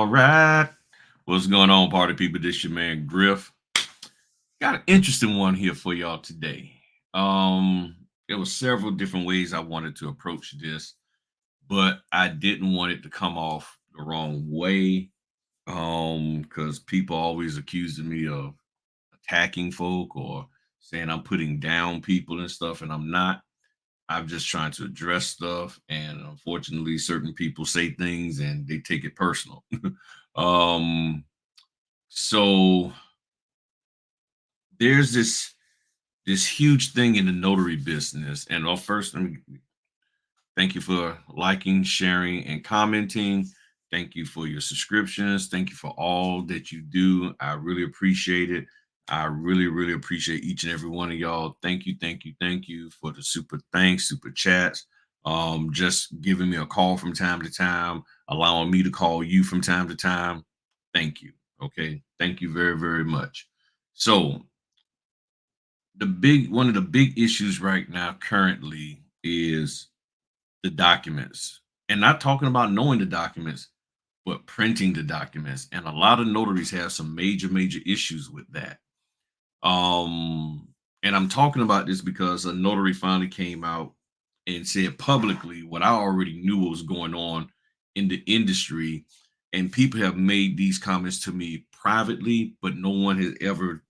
All right. What's going on, party people? This your man Griff. Got an interesting one here for y'all today. There were several different ways I wanted to approach this, but I didn't want it to come off the wrong way. Because people always accusing me of attacking folk or saying I'm putting down people and stuff, and I'm not. I'm just trying to address stuff, and unfortunately, certain people say things and they take it personal. um, so there's this huge thing in the notary business, and first, let me thank you for liking, sharing, and commenting. Thank you for your subscriptions. Thank you for all that you do. I really appreciate it. I really, really appreciate each and every one of y'all. Thank you, thank you, thank you for the super thanks, super chats. Just giving me a call from time to time, allowing me to call you from time to time. Thank you. Okay. Thank you very, very much. So the big one of the big issues right now currently is the documents, and not talking about knowing the documents, but printing the documents. And a lot of notaries have some major issues with that. Um, and I'm talking about this because a notary finally came out and said publicly what I already knew was going on in the industry. And people have made these comments to me privately, but no one has ever,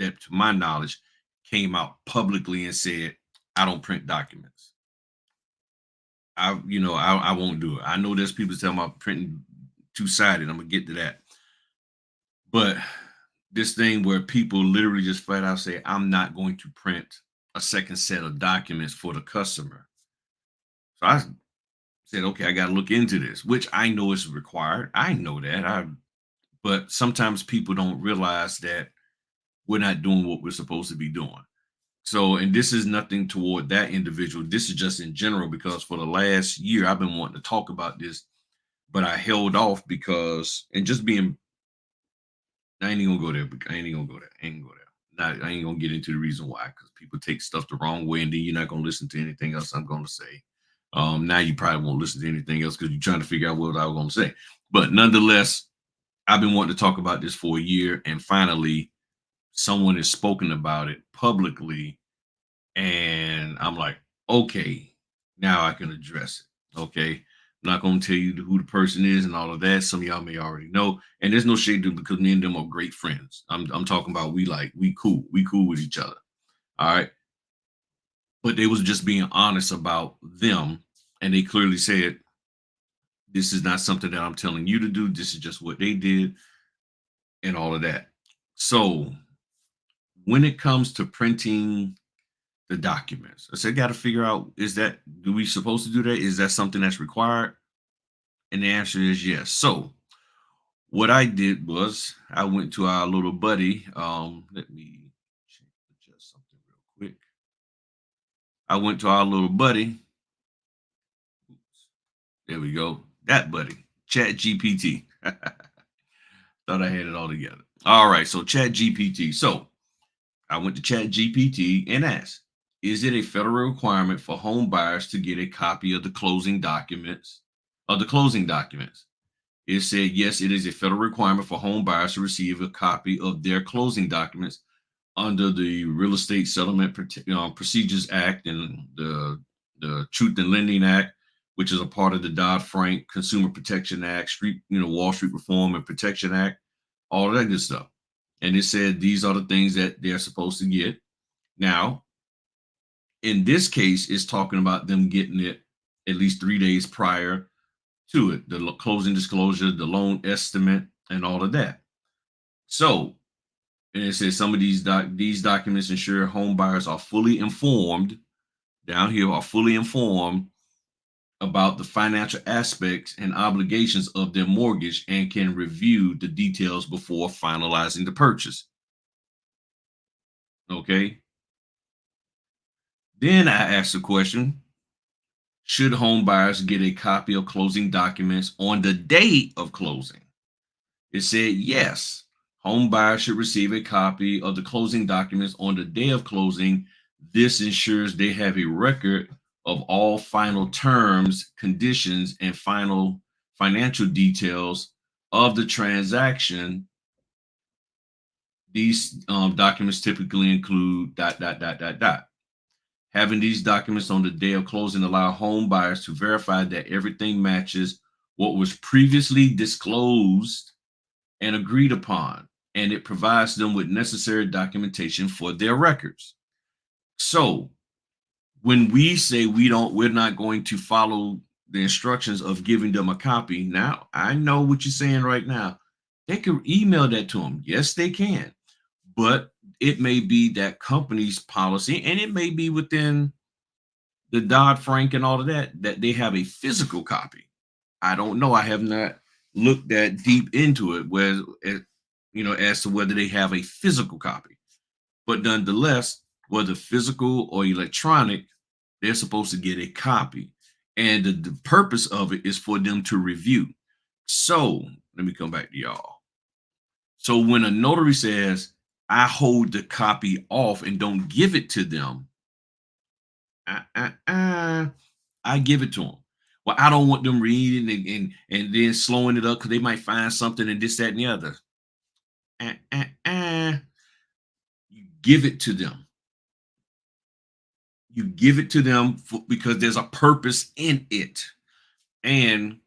that to my knowledge, came out publicly and said, I don't print documents. I won't do it. I know there's people talking about printing two-sided. I'm gonna get to that. But this thing where people literally just flat out say, I'm not going to print a second set of documents for the customer. So I said, okay, I gotta look into this, which I know is required. I know that. But sometimes people don't realize that we're not doing what we're supposed to be doing. So, and this is nothing toward that individual. This is just in general because for the last year I've been wanting to talk about this, but I held off because, and just being, I ain't even gonna go there. I ain't even gonna go there. I ain't gonna go there. I ain't gonna get into the reason why, because people take stuff the wrong way, and then you're not gonna listen to anything else I'm gonna say. Now you probably won't listen to anything else because you're trying to figure out what I was gonna say. But nonetheless, I've been wanting to talk about this for a year, and finally, someone has spoken about it publicly, and I'm like, okay, now I can address it. Okay. I'm not going to tell you who the person is and all of that. Some of y'all may already know. And there's no shade to them because me and them are great friends. I'm talking about we cool with each other. All right. But they was just being honest about them. And they clearly said, this is not something that I'm telling you to do. This is just what they did and all of that. So when it comes to printing the documents, I said, got to figure out, do we supposed to do that? Is that something that's required? And the answer is yes. So what I did was I went to our little buddy. Let me adjust something real quick. I went to our little buddy. Oops, there we go. That buddy, Chat GPT. Thought I had it all together. All right. So Chat GPT. So I went to Chat GPT and asked, is it a federal requirement for home buyers to get a copy of the closing documents? It said, yes, it is a federal requirement for home buyers to receive a copy of their closing documents under the Real Estate Settlement Procedures Act and the Truth in Lending Act, which is a part of the Dodd-Frank Consumer Protection Act, Wall Street Reform and Protection Act, all of that good stuff. And it said these are the things that they're supposed to get. Now, in this case, it's talking about them getting it at least 3 days prior to it, the closing disclosure, the loan estimate, and all of that. So, and it says some of these documents ensure home buyers are fully informed. Down here are fully informed about the financial aspects and obligations of their mortgage and can review the details before finalizing the purchase. Okay. Then I asked the question, should home buyers get a copy of closing documents on the day of closing? It said yes. Home buyers should receive a copy of the closing documents on the day of closing. This ensures they have a record of all final terms, conditions, and final financial details of the transaction, these documents typically include dot, dot, dot, dot, dot. Having these documents on the day of closing allow home buyers to verify that everything matches what was previously disclosed and agreed upon, and it provides them with necessary documentation for their records. So when we say we're not going to follow the instructions of giving them a copy, now I know what you're saying right now. They can email that to them. Yes, they can, but it may be that company's policy, and it may be within the Dodd-Frank and all of that, that they have a physical copy. I don't know. I have not looked that deep into it, where as to whether they have a physical copy. But nonetheless, whether physical or electronic, they're supposed to get a copy. And the purpose of it is for them to review. So let me come back to y'all. So when a notary says, I hold the copy off and don't give it to them, uh, uh, uh, I give it to them. Well, I don't want them reading and then slowing it up because they might find something and this, that, and the other. Uh, uh, uh. You give it to them. You give it to them because there's a purpose in it. And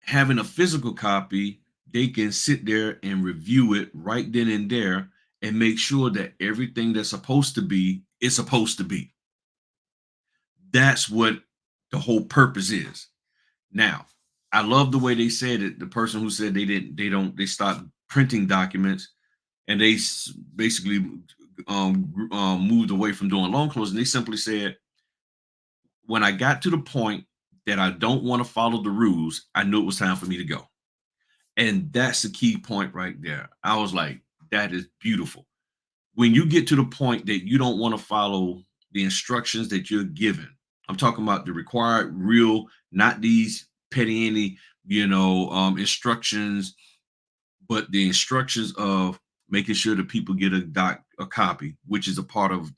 having a physical copy, they can sit there and review it right then and there and make sure that everything that's supposed to be is supposed to be. That's what the whole purpose is. Now, I love the way they said it. The person who said they stopped printing documents and they basically moved away from doing loan closing. They simply said, when I got to the point that I don't want to follow the rules, I knew it was time for me to go. And that's the key point right there. I was like, that is beautiful. When you get to the point that you don't want to follow the instructions that you're given, I'm talking about the required, real, not these petty any, instructions, but the instructions of making sure that people get a copy, which is a part of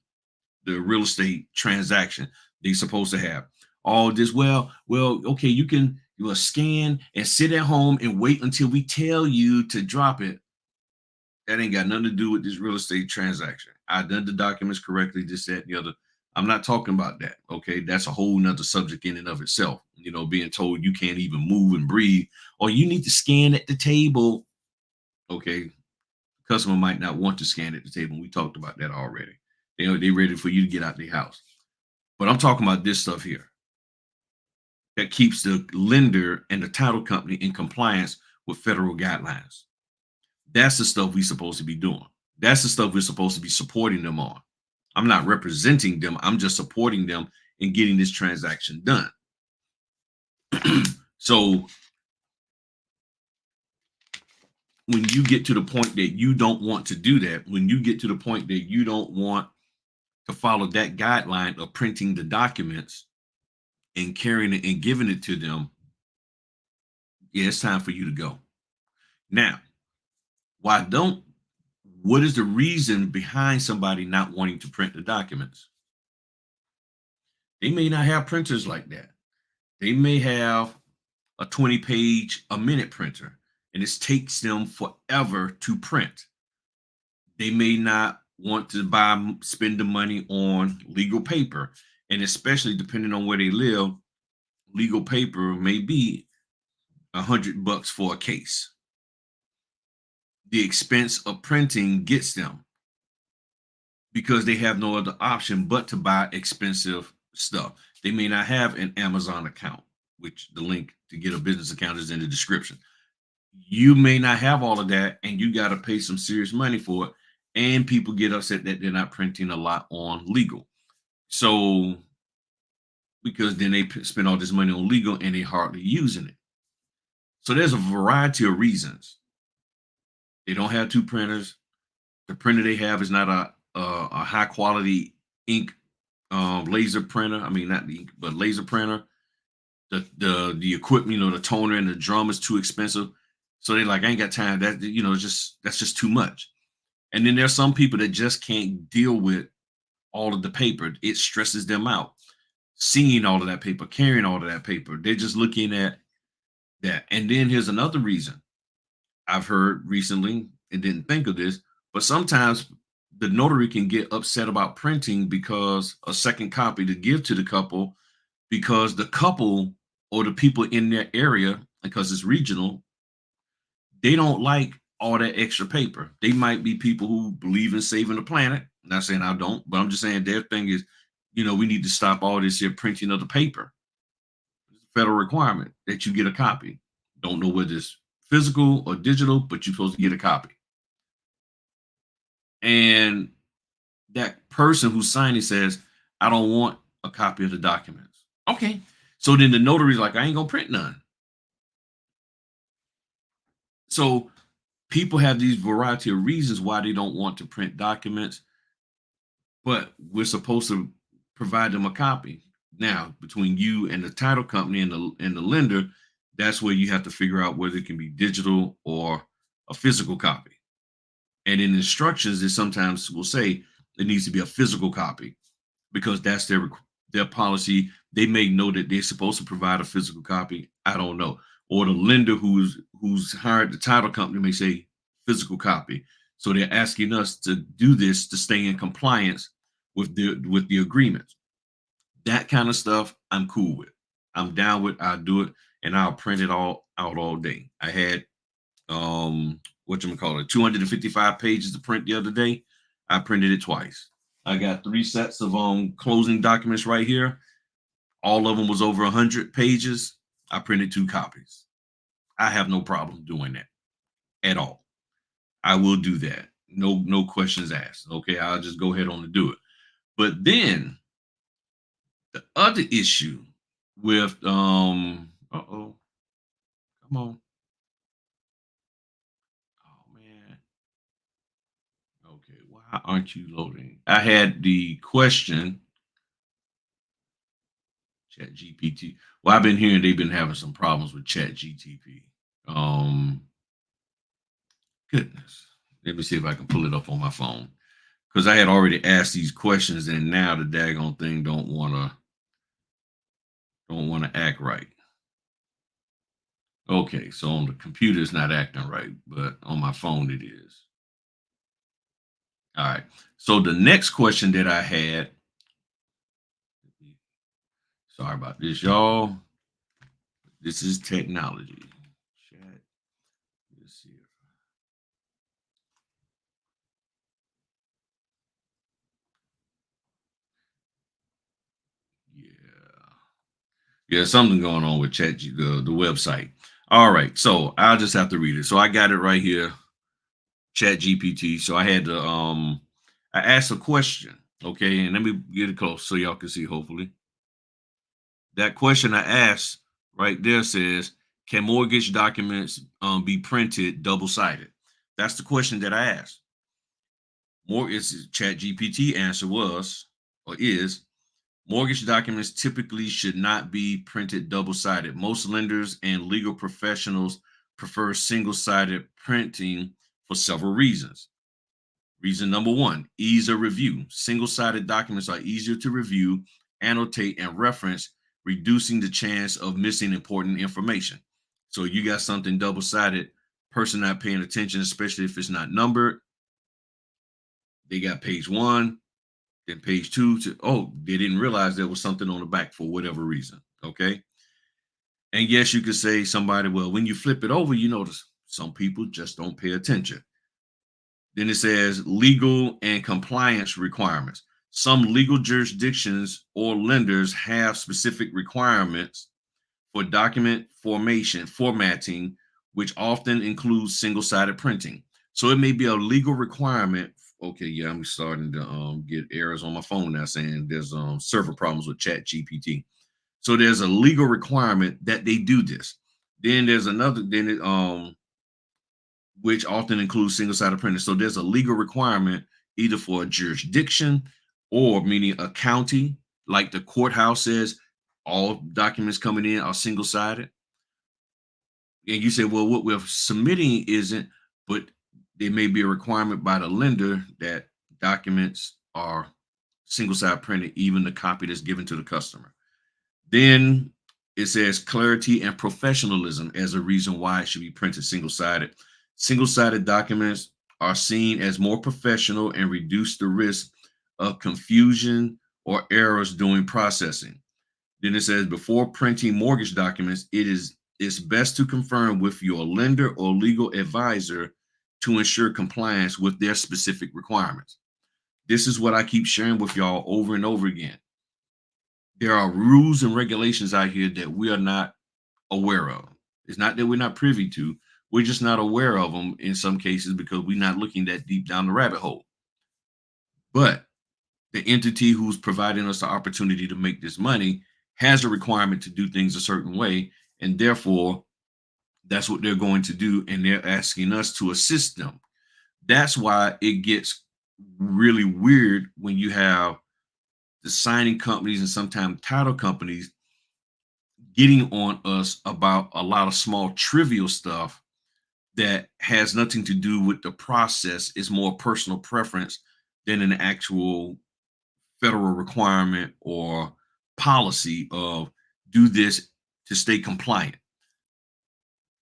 the real estate transaction they're supposed to have. All this, okay, you will scan and sit at home and wait until we tell you to drop it. That ain't got nothing to do with this real estate transaction. I done the documents correctly, this, that, and the other. I'm not talking about that. Okay. That's a whole nother subject in and of itself. Being told you can't even move and breathe, or you need to scan at the table. Okay. Customer might not want to scan at the table. We talked about that already. They ready for you to get out the house. But I'm talking about this stuff here that keeps the lender and the title company in compliance with federal guidelines. That's the stuff we're supposed to be doing. That's the stuff we're supposed to be supporting them on. I'm not representing them. I'm just supporting them in getting this transaction done. So when you get to the point that you don't want to do that, when you get to the point that you don't want to follow that guideline of printing the documents and carrying it and giving it to them, yeah, it's time for you to go. Now, what is the reason behind somebody not wanting to print the documents? They may not have printers like that. They may have a 20-page a minute printer, and it takes them forever to print. They may not want to spend the money on legal paper, and especially depending on where they live, legal paper may be $100 for a case. The expense of printing gets them because they have no other option but to buy expensive stuff. They may not have an Amazon account, which the link to get a business account is in the description. You may not have all of that, and you got to pay some serious money for it. And people get upset that they're not printing a lot on legal. So, because then they spend all this money on legal and they hardly using it. So there's a variety of reasons. They don't have two printers. The printer they have is not a high quality ink laser printer. I mean, not the ink, but laser printer. The equipment, the toner and the drum is too expensive. So they're like, I ain't got time. That's just too much. And then there's some people that just can't deal with all of the paper. It stresses them out. Seeing all of that paper, carrying all of that paper. They're just looking at that. And then here's another reason. I've heard recently and didn't think of this, but sometimes the notary can get upset about printing because a second copy to give to the couple, because the couple or the people in their area, because it's regional, they don't like all that extra paper. They might be people who believe in saving the planet. Not saying I don't, but I'm just saying their thing is, we need to stop all this here printing of the paper. It's a federal requirement that you get a copy. Don't know whether it's physical or digital, but you're supposed to get a copy. And that person who's signing says, I don't want a copy of the documents. Okay. So then the notary's like, I ain't gonna print none. So people have these variety of reasons why they don't want to print documents, but we're supposed to provide them a copy. Now, between you and the title company and the lender, that's where you have to figure out whether it can be digital or a physical copy. And in instructions, it sometimes will say it needs to be a physical copy because that's their policy. They may know that they're supposed to provide a physical copy. I don't know. Or the lender who's hired the title company may say physical copy. So they're asking us to do this to stay in compliance with the agreements. That kind of stuff I'm cool with. I'm down with. I'll do it and I'll print it all out all day. I had what you call it 255 pages to print the other day. I printed it twice. I got 3 sets of closing documents right here. All of them was over 100 pages. I printed 2 copies. I have no problem doing that at all. I will do that. No questions asked. Okay, I'll just go ahead on and do it. But then the other issue with uh-oh, come on. Oh man. Okay, why aren't you loading? I had the question, Chat GPT. Well, I've been hearing they've been having some problems with Chat GTP. Um, Goodness. Let me see if I can pull it up on my phone. Because I had already asked these questions and now the daggone thing don't wanna act right. Okay, so on the computer it's not acting right, but on my phone it is. All right. So the next question that I had, sorry about this, y'all. This is technology. Chat. Let's see. Yeah. Yeah, something going on with the website. All right. So I'll just have to read it. So I got it right here, Chat GPT. So I asked a question. Okay, and let me get it close so y'all can see, hopefully. That question I asked right there says, can mortgage documents be printed double-sided? That's the question that I asked. Mortgage Chat GPT answer was or is mortgage documents typically should not be printed double-sided. Most lenders and legal professionals prefer single-sided printing for several reasons. Reason number one, ease of review. Single-sided documents are easier to review, annotate, and reference, reducing the chance of missing important information. So you got something double-sided, person not paying attention, especially if it's not numbered. They got page one, then page two to, oh, they didn't realize there was something on the back for whatever reason. Okay. And yes, you could say somebody, well, when you flip it over, you notice some people just don't pay attention. Then it says legal and compliance requirements. Some legal jurisdictions or lenders have specific requirements for document formatting, which often includes single-sided printing. So it may be a legal requirement. Okay, yeah, I'm starting to get errors on my phone now saying there's server problems with Chat GPT. So there's a legal requirement that they do this. Then there's another, then it which often includes single-sided printing. So there's a legal requirement either for a jurisdiction or meaning a county, like the courthouse says all documents coming in are single-sided. And you say, well, what we're submitting isn't, but there may be a requirement by the lender that documents are single-sided printed, even the copy that's given to the customer. Then it says clarity and professionalism as a reason why it should be printed single-sided. Single-sided documents are seen as more professional and reduce the risk of confusion or errors during processing. Then it says before printing mortgage documents, it's best to confirm with your lender or legal advisor to ensure compliance with their specific requirements. This is what I keep sharing with y'all over and over again. There are rules and regulations out here that we are not aware of. It's not that we're not privy to, we're just not aware of them in some cases because we're not looking that deep down the rabbit hole. But the entity who's providing us the opportunity to make this money has a requirement to do things a certain way, and therefore that's what they're going to do, and they're asking us to assist them. That's why it gets really weird when you have the signing companies and sometimes title companies getting on us about a lot of small trivial stuff that has nothing to do with the process. It's more personal preference than an actual federal requirement or policy of do this to stay compliant.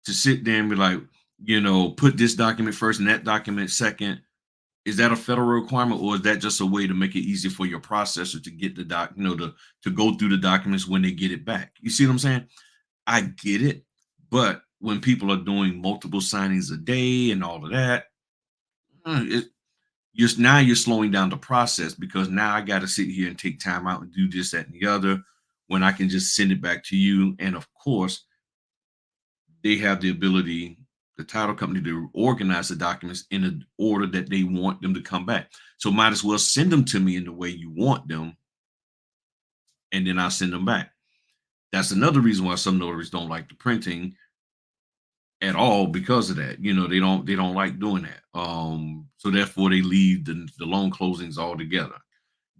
To sit there and be like, put this document first and that document second. Is that a federal requirement, or is that just a way to make it easy for your processor to get the to go through the documents when they get it back? You see what I'm saying? I get it, but when people are doing multiple signings a day and all of that, it just now you're slowing down the process because now I got to sit here and take time out and do this, that, and the other when I can just send it back to you. And of course, they have the ability, the title company, to organize the documents in an order that they want them to come back. So might as well send them to me in the way you want them, and then I'll send them back. That's another reason why some notaries don't like the printing at all because of that. They don't like doing that. So therefore they leave the loan closings altogether.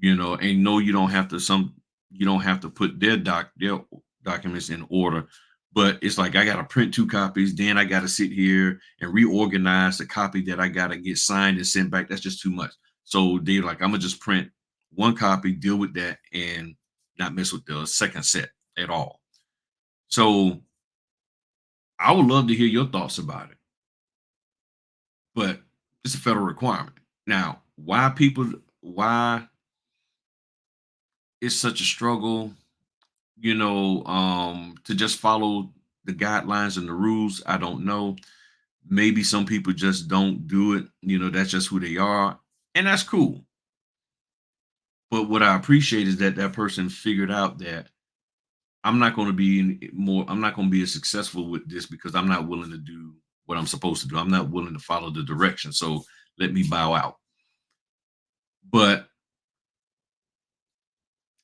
And no, you don't have to put their documents in order, but it's like I gotta print two copies, then I gotta sit here and reorganize the copy that I gotta get signed and sent back. That's just too much. So they're like, I'm gonna just print one copy, deal with that, and not mess with the second set at all. So I would love to hear your thoughts about it, but it's a federal requirement. Now, why it's such a struggle, to just follow the guidelines and the rules, I don't know. Maybe some people just don't do it. That's just who they are, and that's cool. But what I appreciate is that that person figured out that I'm not going to be as successful with this because I'm not willing to do what I'm supposed to do. I'm not willing to follow the direction. So let me bow out. But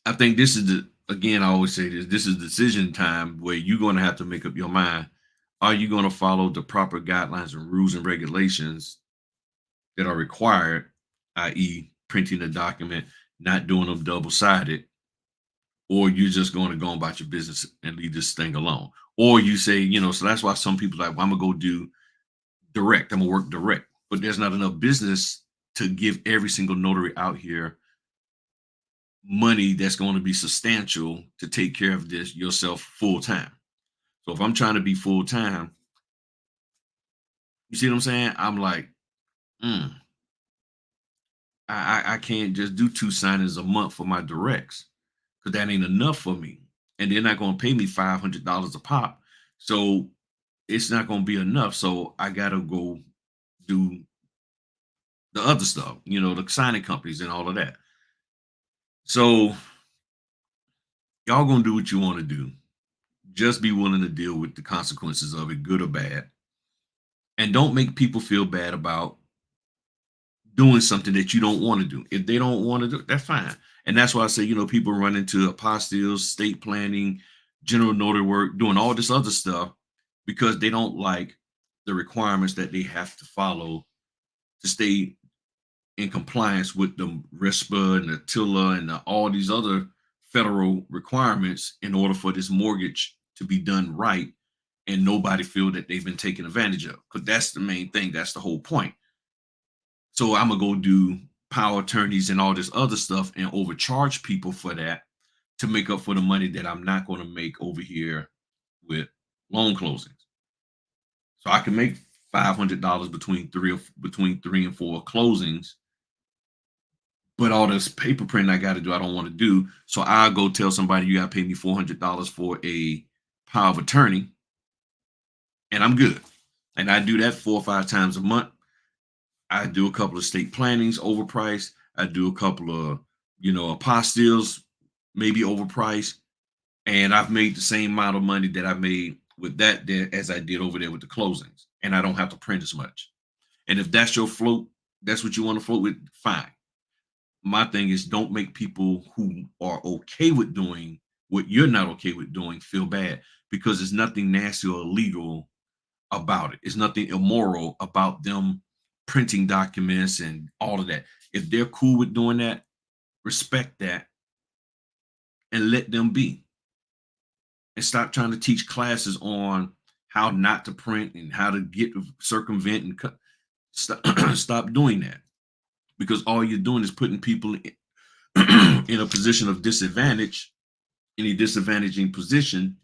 I think this is again, I always say this is decision time where you're going to have to make up your mind. Are you going to follow the proper guidelines and rules and regulations that are required, i.e., printing a document, not doing them double sided, or you're just going to go about your business and leave this thing alone? Or you say, so that's why some people are like, well, I'm going to go do direct, I'm going to work direct. But there's not enough business to give every single notary out here money that's going to be substantial to take care of this yourself full time. So if I'm trying to be full time, you see what I'm saying? I'm like, mm, I can't just do two signings a month for my directs because that ain't enough for me. And they're not going to pay me $500 a pop. So it's not going to be enough. So I got to go do the other stuff, the signing companies and all of that. So y'all going to do what you want to do. Just be willing to deal with the consequences of it, good or bad. And don't make people feel bad about doing something that you don't want to do. If they don't want to do it, that's fine. And that's why I say, people run into apostilles, state planning, general notary work, doing all this other stuff because they don't like the requirements that they have to follow to stay in compliance with the RISPA and the TILA and all these other federal requirements in order for this mortgage to be done right and nobody feel that they've been taken advantage of. Because that's the main thing. That's the whole point. So I'm gonna go do power attorneys and all this other stuff and overcharge people for that to make up for the money that I'm not going to make over here with loan closings. So I can make $500 between 3 and 4 closings. But all this paper print I got to do, I don't want to do. So I'll go tell somebody you got to pay me $400 for a power of attorney, and I'm good. And I do that 4 or 5 times a month. I do a couple of state plannings overpriced. I do a couple of, apostilles, maybe overpriced. And I've made the same amount of money that I made with that there as I did over there with the closings. And I don't have to print as much. And if that's your float, that's what you want to float with, fine. My thing is, don't make people who are okay with doing what you're not okay with doing feel bad, because there's nothing nasty or illegal about it. It's nothing immoral about them printing documents and all of that. If they're cool with doing that, respect that and let them be. And stop trying to teach classes on how not to print and how to get circumvent and cut. Stop doing that, because all you're doing is putting people in a position of disadvantage, in a disadvantaging position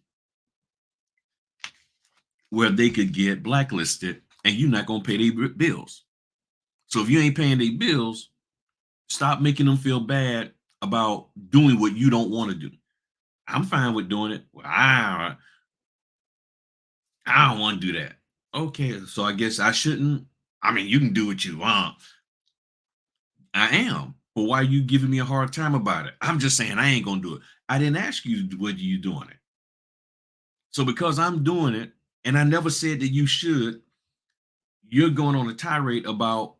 where they could get blacklisted and you're not going to pay their bills. So if you ain't paying their bills, stop making them feel bad about doing what you don't want to do. I'm fine with doing it. Well, I don't want to do that. Okay, so I guess I shouldn't. I mean, you can do what you want. I am. But why are you giving me a hard time about it? I'm just saying I ain't gonna do it. I didn't ask you whether you doing it. So because I'm doing it, and I never said that you should, you're going on a tirade about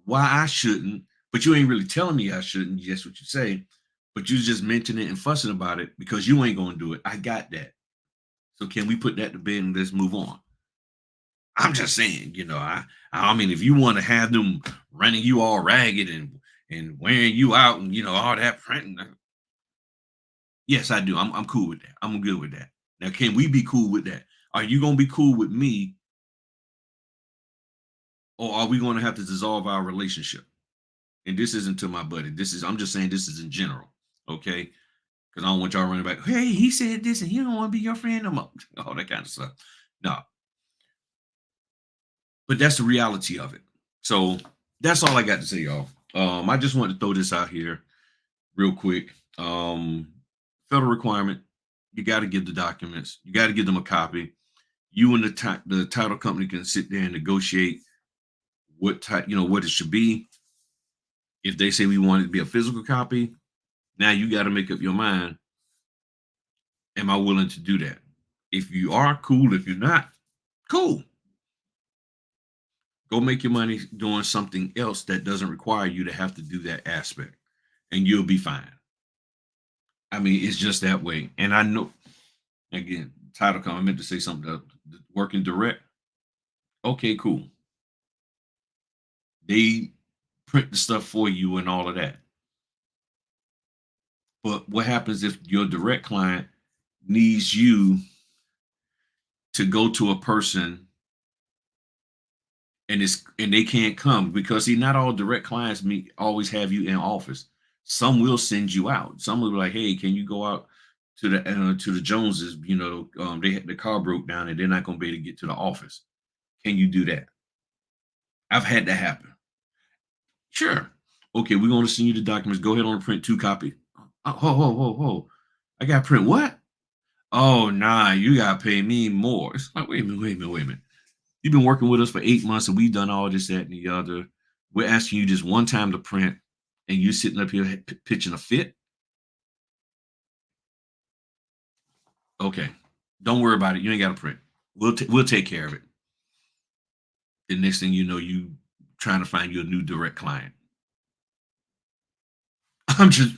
why I shouldn't, but you ain't really telling me I shouldn't. That's what you say. But you just mentioning it and fussing about it because you ain't gonna do it. I got that. So can we put that to bed and let's move on? I'm just saying, I mean, if you want to have them running you all ragged and wearing you out and all that printing, yes, I do. I'm cool with that. I'm good with that. Now, can we be cool with that? Are you gonna be cool with me, or are we gonna have to dissolve our relationship? And this isn't to my buddy. I'm just saying this is in general, okay? Because I don't want y'all running back. Hey, he said this, and he don't want to be your friend no more. All that kind of stuff. No, but that's the reality of it. So that's all I got to say, y'all. I just wanted to throw this out here real quick. Federal requirement: you got to give the documents. You got to give them a copy. You and the title company can sit there and negotiate what type, what it should be. If they say we want it to be a physical copy, now you got to make up your mind. Am I willing to do that? If you are, cool. If you're not, cool. Go make your money doing something else that doesn't require you to have to do that aspect, and you'll be fine. I mean, it's just that way. And I know, again, title company, I meant to say something, working direct. Okay, cool. They print the stuff for you and all of that. But what happens if your direct client needs you to go to a person and they can't come? Because see, not all direct clients always have you in office. Some will send you out. Some will be like, hey, can you go out to the Joneses? The car broke down and they're not going to be able to get to the office. Can you do that? I've had that happen. Sure. Okay, we're going to send you the documents. Go ahead and print 2 copies. Whoa. I got to print what? Oh, nah, you got to pay me more. It's like, wait a minute. You've been working with us for 8 months and we've done all this, that, and the other. We're asking you just one time to print and you sitting up here pitching a fit. Okay, don't worry about it. You ain't got to print. We'll take care of it. The next thing you know, you trying to find you a new direct client. I'm just,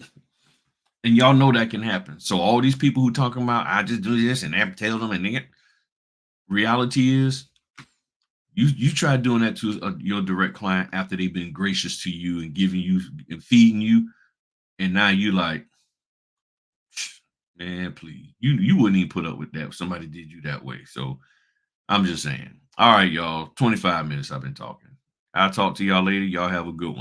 and y'all know that can happen. So all these people who talking about I just do this and I tell them, and then reality is you try doing that to your direct client after they've been gracious to you and giving you and feeding you, and now you like, man, please, you wouldn't even put up with that if somebody did you that way. So I'm just saying. All right, y'all. 25 minutes I've been talking. I'll talk to y'all later. Y'all have a good one.